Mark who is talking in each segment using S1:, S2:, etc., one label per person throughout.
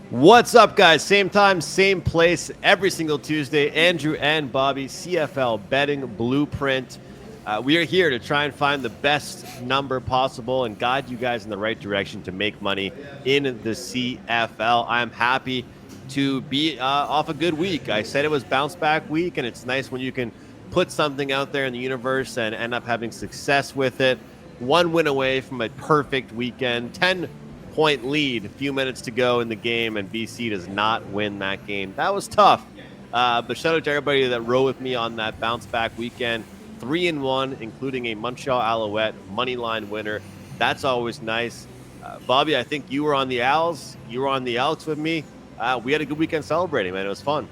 S1: What's up, guys? Same time, same place, every single Tuesday. Andrew and Bobby, CFL Betting Blueprint. We are here to try and find the best number possible and guide you guys in the right direction to make money in the CFL. I'm happy to be off a good week. I said it was bounce back week, and it's nice when you can put something out there in the universe and end up having success with it. One win away from a perfect weekend. 10-point lead, a few minutes to go in the game, and BC does not win that game. That was tough. But shout out to everybody that rode with me on that bounce back weekend. 3-1, including a Montreal Alouette money line winner. That's always nice. Bobby, I think you were on the Owls. You were on the Elks with me. We had a good weekend celebrating, man. It was fun.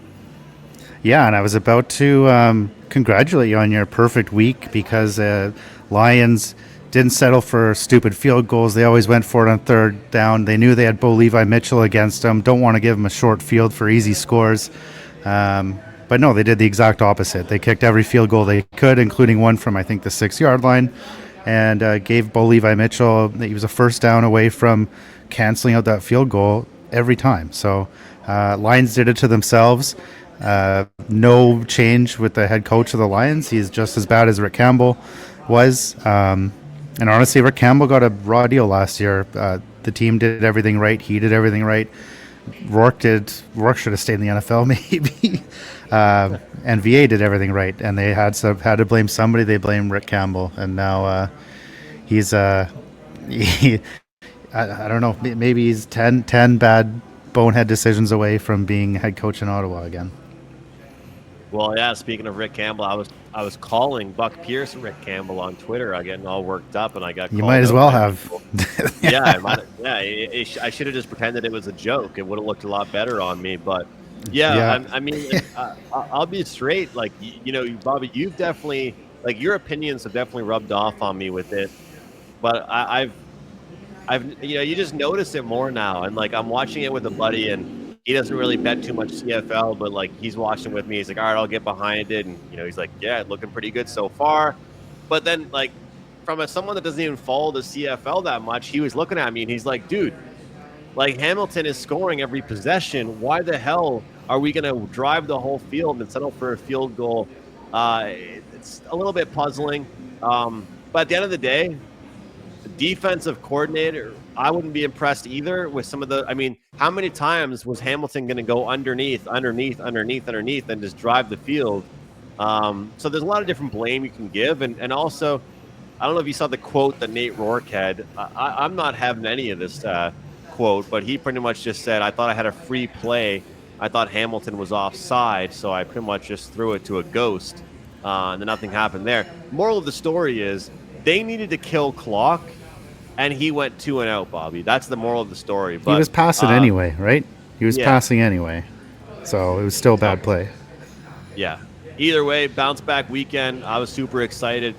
S2: Yeah, and I was about to congratulate you on your perfect week because Lions didn't settle for stupid field goals. They always went for it on third down. They knew they had Bo Levi Mitchell against them. Don't want to give them a short field for easy scores. But no, they did the exact opposite. They kicked every field goal they could, including one from, I think, the 6-yard line, and gave Bo Levi Mitchell, he was a first down away from canceling out that field goal every time. So Lions did it to themselves. No change with the head coach of the Lions. He's just as bad as Rick Campbell was. And honestly, Rick Campbell got a raw deal last year. The team did everything right. He did everything right. Rourke should have stayed in the NFL maybe. And VA did everything right. And they had to blame somebody. They blamed Rick Campbell. And now he's I don't know. Maybe he's 10 bad bonehead decisions away from being head coach in Ottawa again.
S1: Well, yeah, speaking of Rick Campbell, I was calling Buck Pierce Rick Campbell on Twitter. I getting all worked up, and I got.
S2: You might as well have.
S1: Yeah, I might. Yeah, I should have just pretended it was a joke. It would have looked a lot better on me. But yeah. I mean, I'll be straight. Like you know, Bobby, you've definitely your opinions have definitely rubbed off on me with it. But I've you just notice it more now, and I'm watching it with a buddy and. He doesn't really bet too much CFL, but he's watching with me. He's like, all right, I'll get behind it. And, he's like, yeah, looking pretty good so far. But then from someone that doesn't even follow the CFL that much, he was looking at me and he's like, dude, Hamilton is scoring every possession. Why the hell are we going to drive the whole field and settle for a field goal? It's a little bit puzzling. But at the end of the day, the defensive coordinator, I wouldn't be impressed either with some of the. I mean, how many times was Hamilton going to go underneath, and just drive the field? So there's a lot of different blame you can give, and also, I don't know if you saw the quote that Nate Rourke had. I'm not having any of this quote, but he pretty much just said, "I thought I had a free play. I thought Hamilton was offside, so I pretty much just threw it to a ghost, and then nothing happened there." Moral of the story is they needed to kill clock. And he went 2-0, Bobby. That's the moral of the story. But
S2: he was passing anyway, right? He was passing anyway. So it was still a bad play.
S1: Yeah. Either way, bounce back weekend. I was super excited.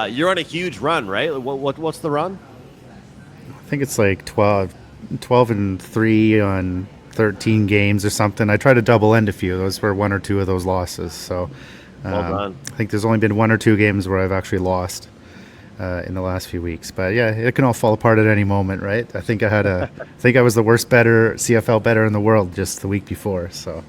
S1: You're on a huge run, right? What's the run?
S2: I think it's 12-3 on 13 games or something. I tried to double end a few. Those were one or two of those losses. So
S1: well done.
S2: I think there's only been one or two games where I've actually lost. In the last few weeks, but yeah, it can all fall apart at any moment, right? I think I was the worst CFL better in the world just the week before. So,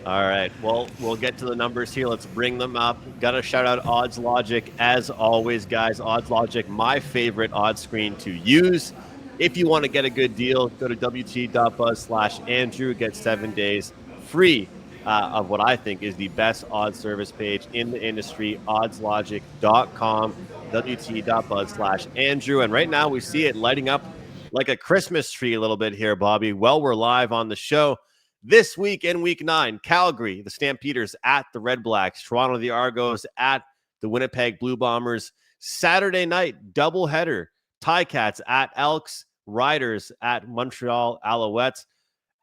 S1: all right. Well, we'll get to the numbers here. Let's bring them up. Got to shout out Odds Logic as always, guys. Odds Logic, my favorite odds screen to use. If you want to get a good deal, go to wt.buzz/Andrew. Get 7 days free. Of what I think is the best odds service page in the industry, oddslogic.com, wt.buzz/Andrew. And right now we see it lighting up like a Christmas tree a little bit here, Bobby. Well, we're live on the show. This week in week 9, Calgary, the Stampeders at the Redblacks, Toronto, the Argonauts at the Winnipeg Blue Bombers. Saturday night, doubleheader, Ticats at Elks, Riders at Montreal Alouettes.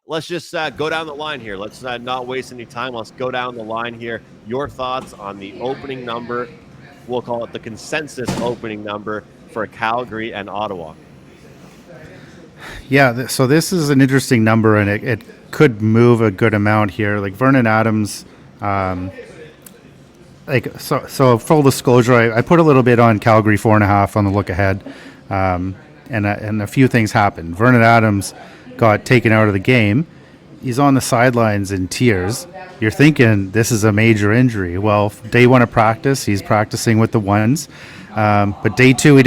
S1: Let's just go down the line here. Let's not waste any time. Let's go down the line here. Your thoughts on the opening number. We'll call it the consensus opening number for Calgary and Ottawa.
S2: Yeah, so this is an interesting number, and it could move a good amount here. Vernon Adams, so full disclosure, I put a little bit on Calgary 4.5 on the look ahead, and a few things happened. Vernon Adams got taken out of the game. He's on the sidelines in tears. You're thinking this is a major injury. Well, day 1 of practice, he's practicing with the ones, but day 2 he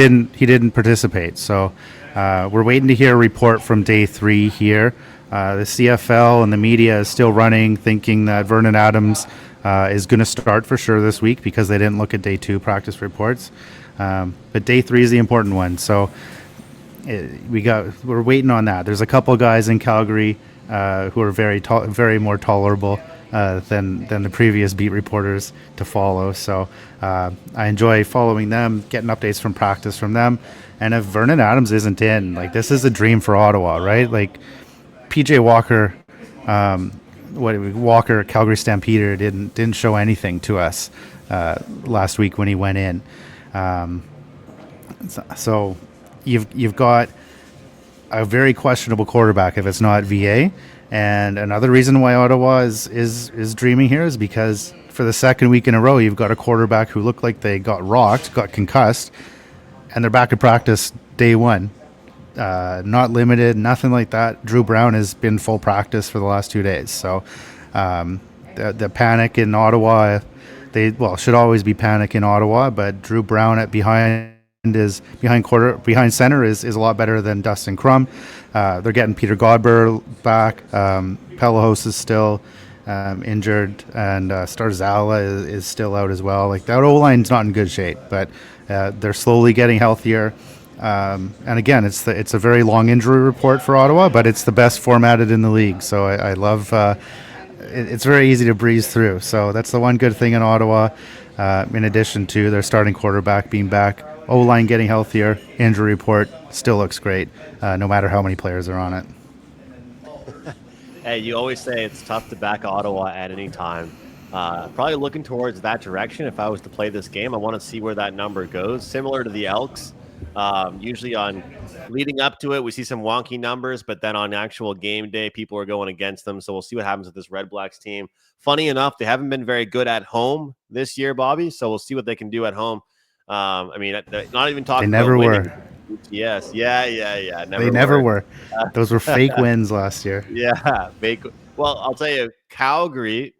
S2: didn't participate. So we're waiting to hear a report from day 3 here. The CFL and the media is still running, thinking that Vernon Adams is going to start for sure this week because they didn't look at day 2 practice reports. But day 3 is the important one. So we're waiting on that. There's a couple guys in Calgary who are very more tolerable than the previous beat reporters to follow. So I enjoy following them, getting updates from practice from them. And if Vernon Adams isn't in, like, this is a dream for Ottawa, right? Like, PJ Walker, Calgary Stampeder didn't show anything to us last week when he went in. So you've got a very questionable quarterback if it's not VA. And another reason why Ottawa is dreaming here is because for the second week in a row, you've got a quarterback who looked like they got rocked, got concussed, and they're back to practice day 1. Not limited, nothing like that. Drew Brown has been full practice for the last 2 days. So the panic in Ottawa, should always be panic in Ottawa, but Drew Brown behind center is a lot better than Dustin Crum. They're getting Peter Godber back. Pelahos is still injured, and Starzala is still out as well. Like, that O-line's not in good shape, but they're slowly getting healthier. And again, it's a very long injury report for Ottawa, but it's the best formatted in the league. So I love. It's very easy to breeze through. So that's the one good thing in Ottawa. In addition to their starting quarterback being back, O-line getting healthier, injury report still looks great, no matter how many players are on it.
S1: Hey, you always say it's tough to back Ottawa at any time. Probably looking towards that direction. If I was to play this game, I want to see where that number goes. Similar to the Elks, usually on leading up to it, we see some wonky numbers, but then on actual game day, people are going against them. So we'll see what happens with this Redblacks team. Funny enough, they haven't been very good at home this year, Bobby. So we'll see what they can do at home. I mean, not even talking.
S2: They never were.
S1: Yes, yeah.
S2: They never were. Those were fake wins last year.
S1: Yeah, fake. Well, I'll tell you, Calgary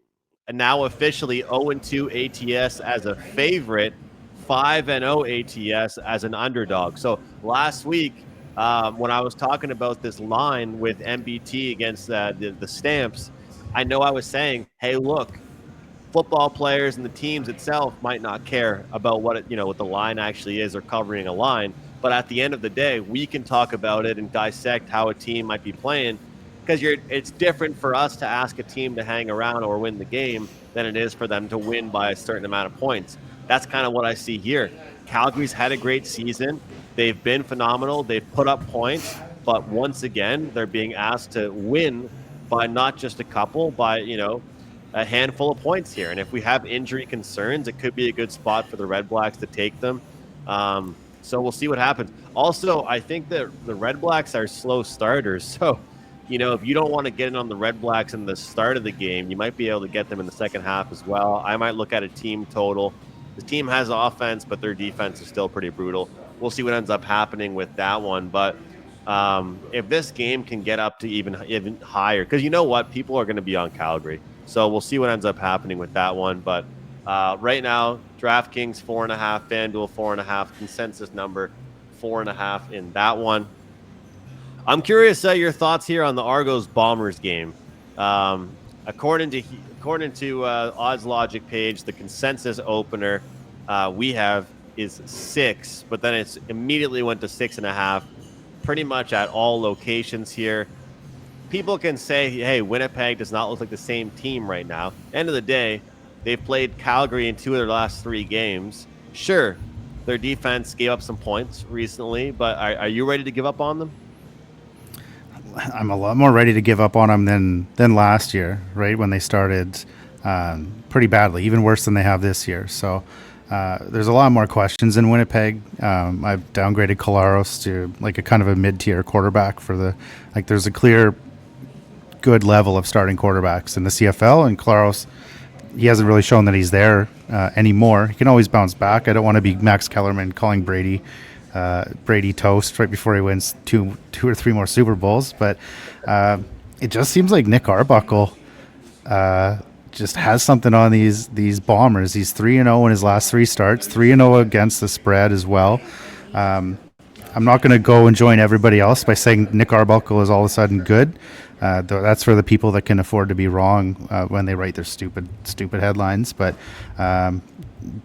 S1: now officially 0-2 ATS as a favorite, 5-0 ATS as an underdog. So last week, when I was talking about this line with MBT against the Stamps, I know I was saying, hey, look, football players and the teams itself might not care about what the line actually is or covering a line. But at the end of the day, we can talk about it and dissect how a team might be playing, because it's different for us to ask a team to hang around or win the game than it is for them to win by a certain amount of points. That's kind of what I see here. Calgary's had a great season. They've been phenomenal. They've put up points. But once again, they're being asked to win by not just a couple, by, a handful of points here. And if we have injury concerns, it could be a good spot for the Redblacks to take them. So we'll see what happens. Also, I think that the Redblacks are slow starters. So, if you don't want to get in on the Redblacks in the start of the game, you might be able to get them in the second half as well. I might look at a team total. The team has offense, but their defense is still pretty brutal. We'll see what ends up happening with that one. But if this game can get up to even higher, because you know what? People are going to be on Calgary. So we'll see what ends up happening with that one. But right now, DraftKings 4.5, FanDuel 4.5, consensus number 4.5 in that one. I'm curious your thoughts here on the Argos Bombers game. According to Odds Logic page, the consensus opener we have is 6, but then it's immediately went to 6.5, pretty much at all locations here. People can say, hey, Winnipeg does not look like the same team right now. End of the day, they've played Calgary in 2 of their last 3 games. Sure, their defense gave up some points recently, but are you ready to give up on them?
S2: I'm a lot more ready to give up on them than last year, right, when they started pretty badly, even worse than they have this year. So there's a lot more questions in Winnipeg. I've downgraded Collaros to like a kind of a mid-tier quarterback there's a clear good level of starting quarterbacks in the CFL, and Collaros, he hasn't really shown that he's there anymore. He can always bounce back. I don't want to be Max Kellerman calling Brady Brady toast right before he wins two or three more Super Bowls. But it just seems like Nick Arbuckle just has something on these Bombers. He's 3-0 in his last three starts, 3-0 against the spread as well. I'm not going to go and join everybody else by saying Nick Arbuckle is all of a sudden good. That's for the people that can afford to be wrong when they write their stupid headlines. But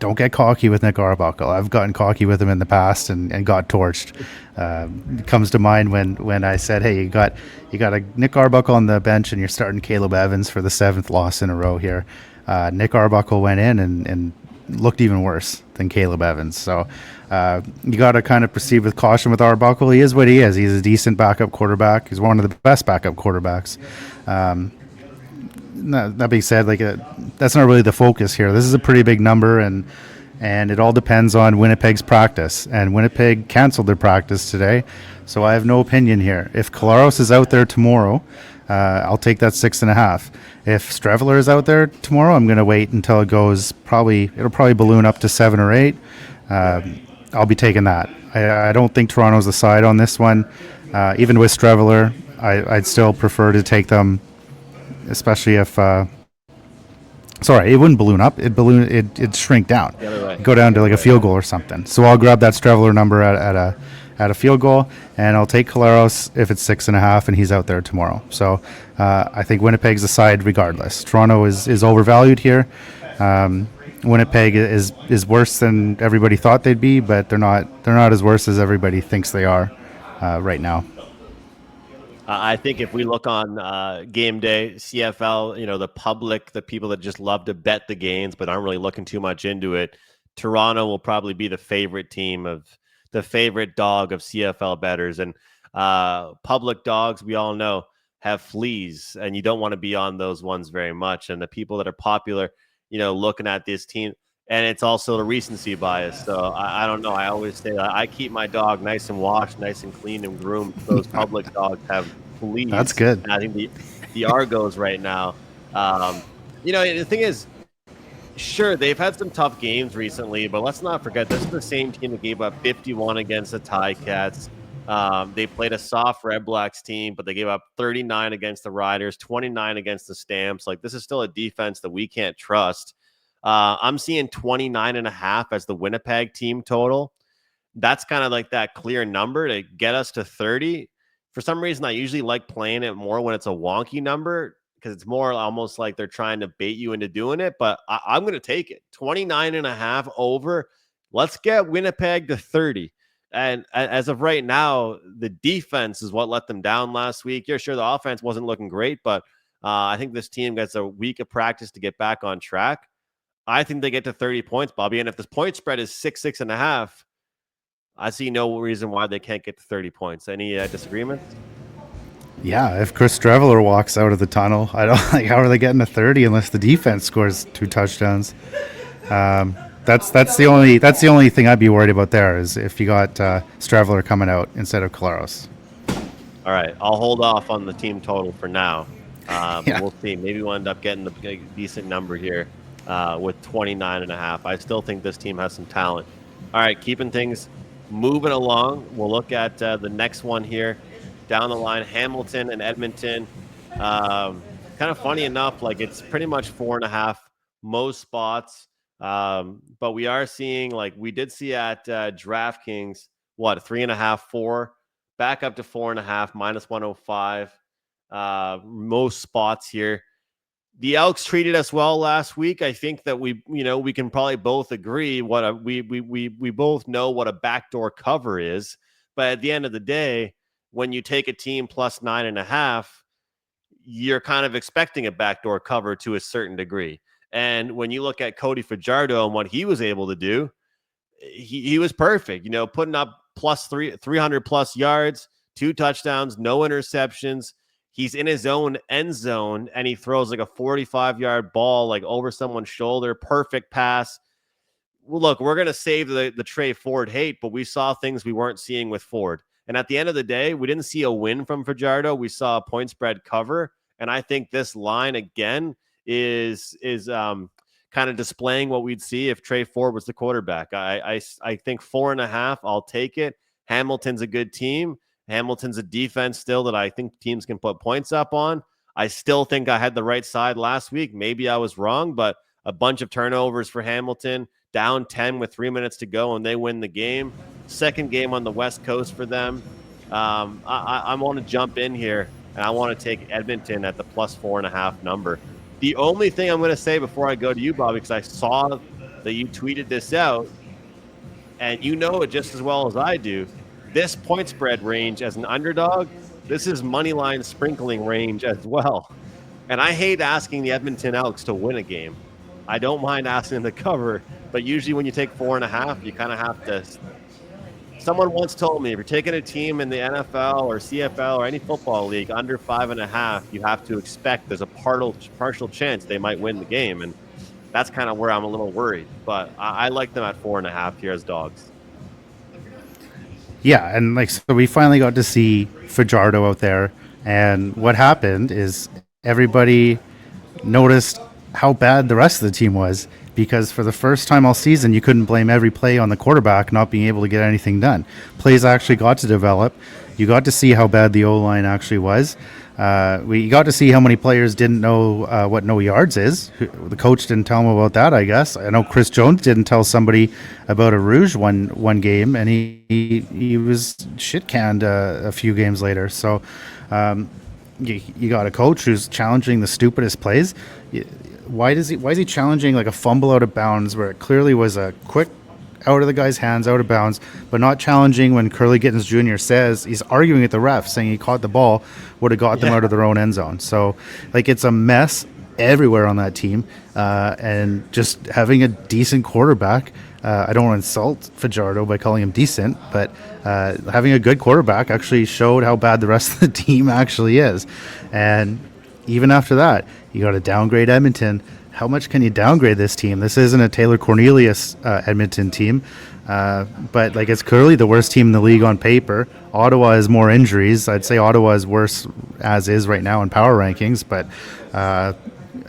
S2: don't get cocky with Nick Arbuckle. I've gotten cocky with him in the past and got torched. It comes to mind when I said, "Hey, you got a Nick Arbuckle on the bench and you're starting Caleb Evans for the 7th loss in a row here." Nick Arbuckle went in and looked even worse than Caleb Evans. So you got to kind of proceed with caution with Arbuckle. He is what he is. He's a decent backup quarterback. He's one of the best backup quarterbacks. That being said, that's not really the focus here. This is a pretty big number, and it all depends on Winnipeg's practice. And Winnipeg canceled their practice today, so I have no opinion here. If Collaros is out there tomorrow, I'll take that 6.5. If Streveler is out there tomorrow, I'm going to wait until it'll probably balloon up to 7 or 8. I'll be taking that. I don't think Toronto's the side on this one. Even with Streveler, I'd still prefer to take them, especially if sorry, it wouldn't balloon up. It'd shrink down. Go down to like a field goal or something. So I'll grab that Streveler number at a field goal, and I'll take Collaros if it's 6.5 and he's out there tomorrow. So I think Winnipeg's the side regardless. Toronto is overvalued here. Winnipeg is worse than everybody thought they'd be, but they're not as worse as everybody thinks they are right now.
S1: I think if we look on game day, CFL, the public, the people that just love to bet the games but aren't really looking too much into it, Toronto will probably be the favorite dog of CFL bettors. And public dogs, we all know, have fleas, and you don't want to be on those ones very much. And the people that are popular, looking at this team, and it's also the recency bias. So I don't know. I always say that I keep my dog nice and washed, nice and clean and groomed. Those public dogs have fleas.
S2: That's good.
S1: And I think the Argos right now, the thing is, sure, they've had some tough games recently, but let's not forget, this is the same team that gave up 51 against the Ticats. They played a soft Redblacks team, but they gave up 39 against the Riders, 29 against the Stamps. This is still a defense that we can't trust. I'm seeing 29.5 as the Winnipeg team total. That's kind of like that clear number to get us to 30. For some reason, I usually like playing it more when it's a wonky number, because it's more almost like they're trying to bait you into doing it. But I'm going to take it. 29.5 over. Let's get Winnipeg to 30. And as of right now, the defense is what let them down last week. Yeah, sure, the offense wasn't looking great, but I think this team gets a week of practice to get back on track. I think they get to 30 points, Bobby. And if this point spread is 6.5, I see no reason why they can't get to 30 points. Any disagreements?
S2: Yeah, if Chris Streveler walks out of the tunnel, I don't like how are they getting to 30 unless the defense scores 2 touchdowns. That's the only thing I'd be worried about there is if you got Streveler coming out instead of Collaros.
S1: All right, I'll hold off on the team total for now. But we'll see. Maybe we'll end up getting a decent number here with 29.5. I still think this team has some talent. All right, keeping things moving along. We'll look at the next one here down the line, Hamilton and Edmonton. Kind of funny enough, it's pretty much 4.5 most spots. But we are seeing, we did see at DraftKings, 3.5, 4, back up to 4.5, minus 105. Most spots here. The Elks treated us well last week. I think that we can probably both agree we both know what a backdoor cover is. But at the end of the day, when you take a team plus 9.5, you're kind of expecting a backdoor cover to a certain degree. And when you look at Cody Fajardo and what he was able to do, he was perfect. Putting up plus 300 plus yards, 2 touchdowns, no interceptions. He's in his own end zone, and he throws a 45-yard ball over someone's shoulder. Perfect pass. Well, look, we're going to save the Trey Ford hate, but we saw things we weren't seeing with Ford. And at the end of the day, we didn't see a win from Fajardo. We saw a point spread cover. And I think this line, again, is kind of displaying what we'd see if Trey Ford was the quarterback. I think 4.5, I'll take it. Hamilton's a good team. Hamilton's a defense still that I think teams can put points up on. I still think I had the right side last week. Maybe I was wrong, but a bunch of turnovers for Hamilton, down 10 with 3 minutes to go, and they win the game. Second game on the West Coast for them. I want to jump in here, and I want to take Edmonton at the +4.5 number. The only thing I'm going to say before I go to you, Bobby, because I saw that you tweeted this out, and you know it just as well as I do, this point spread range as an underdog, this is money line sprinkling range as well. And I hate asking the Edmonton Elks to win a game. I don't mind asking them to cover, but usually when you take 4.5, you kind of have to. Someone once told me if you're taking a team in the NFL or CFL or any football league under 5.5, you have to expect there's a partial chance they might win the game. And that's kind of where I'm a little worried. But I like them at 4.5 here as dogs.
S2: Yeah, and like so we finally got to see Fajardo out there, and what happened is everybody noticed how bad the rest of the team was, because for the first time all season you couldn't blame every play on the quarterback not being able to get anything done. Plays actually got to develop. You got to see how bad the O-line actually was. We got to see how many players didn't know what no yards is. The coach didn't tell them about that, I guess. I know Chris Jones didn't tell somebody about a Rouge one game, and he was shit-canned a few games later. So you got a coach who's challenging the stupidest plays. Why is he challenging like a fumble out of bounds where it clearly was a quick out of the guy's hands, out of bounds, but not challenging when Curly Gittens Jr. says he's arguing at the ref, saying he caught the ball, would have got them out of their own end zone. So, like, it's a mess everywhere on that team, and just having a decent quarterback. I don't want to insult Fajardo by calling him decent, but having a good quarterback actually showed how bad the rest of the team actually is. And even after that, you got to downgrade Edmonton. How much can you downgrade this team? This isn't a Taylor Cornelius Edmonton team, but like it's clearly the worst team in the league on paper. Ottawa has more injuries. I'd say Ottawa is worse as is right now in power rankings, but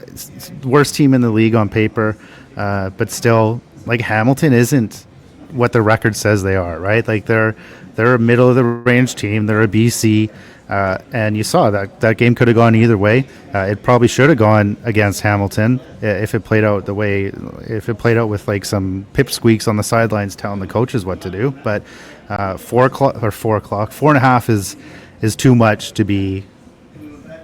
S2: it's the worst team in the league on paper. But still, like Hamilton isn't what the record says they are, right? Like they're a middle of the range team. They're a BC. And you saw that game could have gone either way. It probably should have gone against Hamilton if it played out with like some pipsqueaks on the sidelines telling the coaches what to do. But 4.5 is too much to be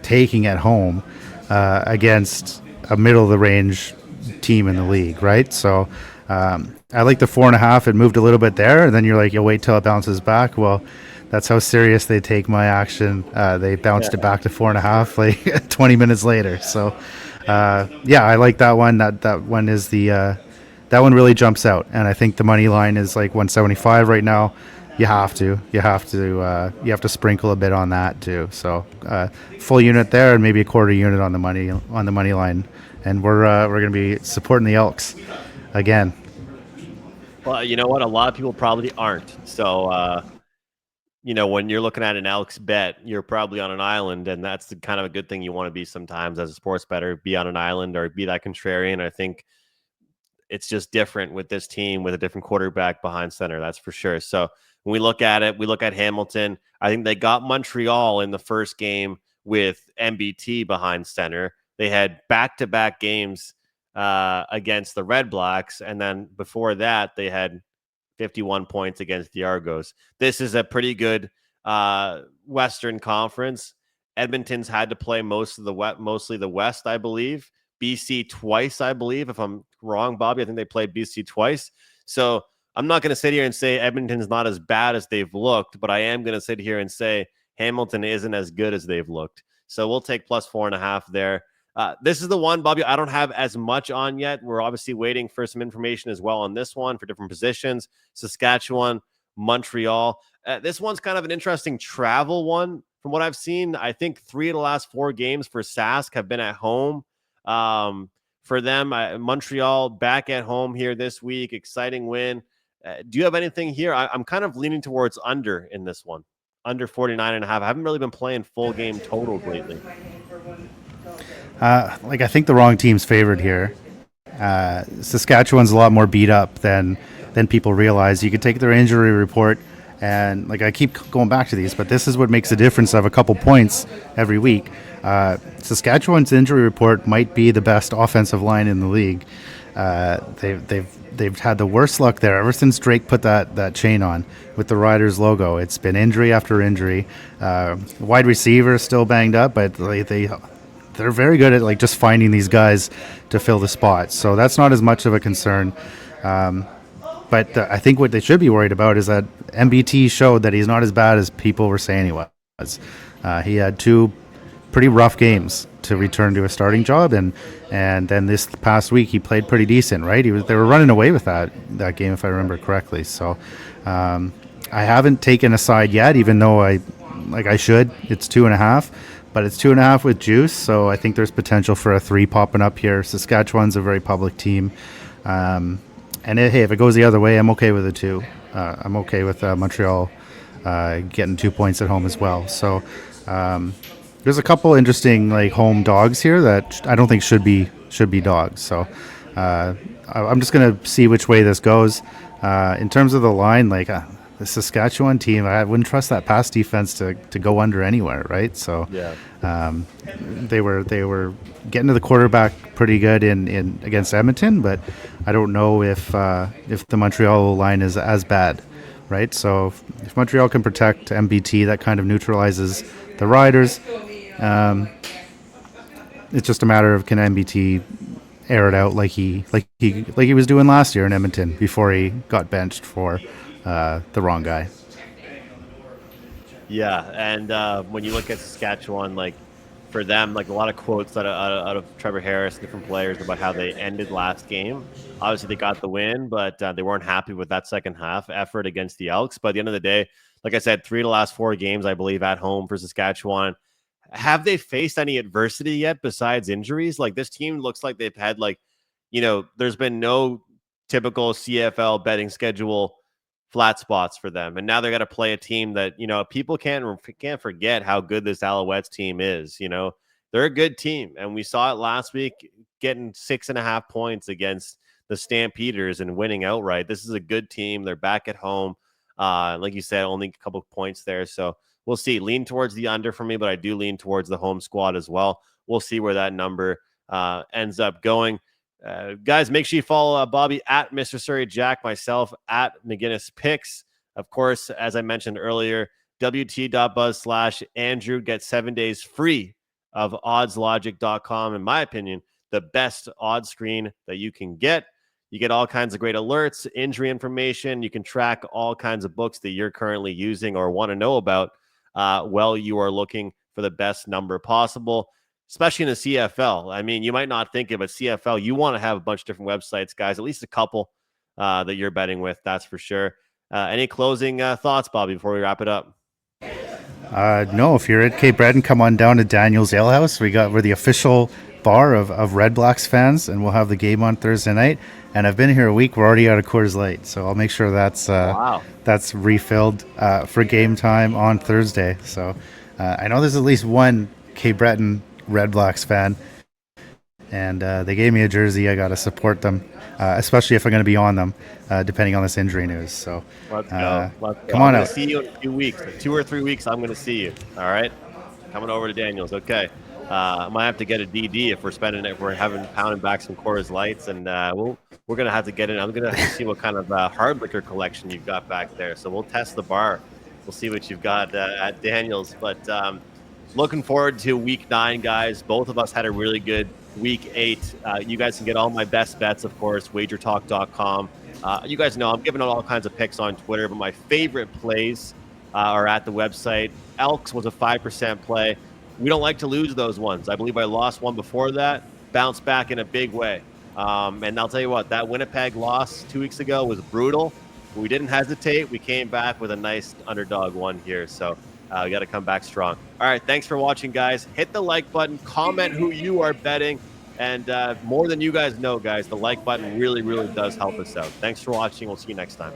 S2: taking at home against a middle of the range team in the league, right? So I like the 4.5. It moved a little bit there, and then you're like, you'll wait till it bounces back. Well, that's how serious they take my action. They bounced it back to 4.5 like 20 minutes later. So, I like that one. That one is that one really jumps out, and I think the money line is like 175 right now. You have to sprinkle a bit on that too. So, full unit there, and maybe a quarter unit on the money line, and we're going to be supporting the Elks again.
S1: Well, you know what? A lot of people probably aren't. So. When you're looking at an Elks bet, you're probably on an island, and that's the kind of a good thing you want to be sometimes as a sports bettor, be on an island or be that contrarian. I think it's just different with this team with a different quarterback behind center. That's for sure. So when we look at it, we look at Hamilton. I think they got Montreal in the first game with MBT behind center. They had back-to-back games against the Redblacks, and then before that, they had 51 points against the Argos. This is a pretty good Western Conference. Edmonton's had to play mostly the West, I believe. BC twice, I believe. If I'm wrong, Bobby, I think they played BC twice. So I'm not going to sit here and say Edmonton's not as bad as they've looked, but I am going to sit here and say Hamilton isn't as good as they've looked. So we'll take +4.5 there. This is the one, Bobby, I don't have as much on yet. We're obviously waiting for some information as well on this one for different positions. Saskatchewan, Montreal. This one's kind of an interesting travel one from what I've seen. I think 3 of the last 4 games for Sask have been at home. For them, Montreal back at home here this week. Exciting win. Do you have anything here? I'm kind of leaning towards under in this one. Under 49.5. I haven't really been playing full game totals lately.
S2: I think the wrong team's favored here, Saskatchewan's a lot more beat up than people realize. You could take their injury report, and like I keep going back to these, but this is what makes a difference of a couple points every week. Saskatchewan's injury report might be the best offensive line in the league. They've had the worst luck there ever since Drake put that chain on with the Riders logo. It's been injury after injury. Wide receiver still banged up, but they're very good at like just finding these guys to fill the spots. So that's not as much of a concern. But I think what they should be worried about is that MBT showed that he's not as bad as people were saying he was. He had 2 pretty rough games to return to a starting job, and then this past week he played pretty decent, right? They were running away with that game, if I remember correctly. So I haven't taken a side yet, even though I should. It's 2.5, but it's 2.5 with juice, so I think there's potential for a 3 popping up here. Saskatchewan's a very public team, and hey, if it goes the other way, I'm okay with it too. I'm okay with Montreal getting 2 points at home as well. So there's a couple interesting like home dogs here that I don't think should be dogs. So I'm just gonna see which way this goes. In terms of the line, like the Saskatchewan team, I wouldn't trust that pass defense to go under anywhere, right? So
S1: yeah.
S2: They were getting to the quarterback pretty good in against Edmonton, but I don't know if the Montreal line is as bad, right? So if Montreal can protect MBT, that kind of neutralizes the Riders. It's just a matter of can MBT air it out like he was doing last year in Edmonton before he got benched for the wrong guy.
S1: Yeah, and when you look at Saskatchewan, like for them, like a lot of quotes out of Trevor Harris, different players about how they ended last game. Obviously, they got the win, but they weren't happy with that second half effort against the Elks. But at the end of the day, like I said, 3 of the last 4 games, I believe, at home for Saskatchewan. Have they faced any adversity yet besides injuries? Like this team looks like they've had there's been no typical CFL betting schedule flat spots for them. And now they're going to play a team that, people can't forget how good this Alouettes team is. They're a good team. And we saw it last week getting 6.5 points against the Stampeders and winning outright. This is a good team. They're back at home. Like you said, only a couple of points there. So we'll see. Lean towards the under for me, but I do lean towards the home squad as well. We'll see where that number ends up going. Guys, make sure you follow Bobby at Mr. Surrey Jack, myself at McInnis Picks. Of course, as I mentioned earlier, wt.buzz/Andrew gets 7 days free of oddslogic.com. In my opinion, the best odds screen that you can get. You get all kinds of great alerts, injury information. You can track all kinds of books that you're currently using or want to know about while you are looking for the best number possible, especially in the CFL. I mean, you might not think it, but CFL, you want to have a bunch of different websites, guys, at least a couple that you're betting with, that's for sure. Any closing thoughts, Bobby, before we wrap it up?
S2: No, if you're at Cape Breton, come on down to Daniel's Ale House. We're the official bar of Redblacks fans, and we'll have the game on Thursday night. And I've been here a week. We're already out of Coors Light, so I'll make sure that's refilled for game time on Thursday. So I know there's at least one Cape Breton Redblacks fan, and they gave me a jersey. I got to support them, especially if I'm going to be on them, depending on this injury news. So
S1: let's go.
S2: Come on out.
S1: See you in a few weeks, 2 or 3 weeks. I'm going to see you. All right, coming over to Daniels. Okay. I might have to get a DD if we're pounding back some Coors Lights, and we're gonna have to get in. I'm gonna have to see what kind of hard liquor collection you've got back there. So we'll test the bar. We'll see what you've got at Daniels. But looking forward to week 9, guys. Both of us had a really good week 8. You guys can get all my best bets, of course, wagertalk.com. You guys know I'm giving out all kinds of picks on Twitter, but my favorite plays are at the website. Elks was a 5% play. We don't like to lose those ones. I believe I lost one before that, bounced back in a big way. And I'll tell you what, that Winnipeg loss 2 weeks ago was brutal. We didn't hesitate. We came back with a nice underdog one here. So we got to come back strong. All right, thanks for watching, guys. Hit the like button. Comment who you are betting. And more than you guys know, guys, the like button really, really does help us out. Thanks for watching. We'll see you next time.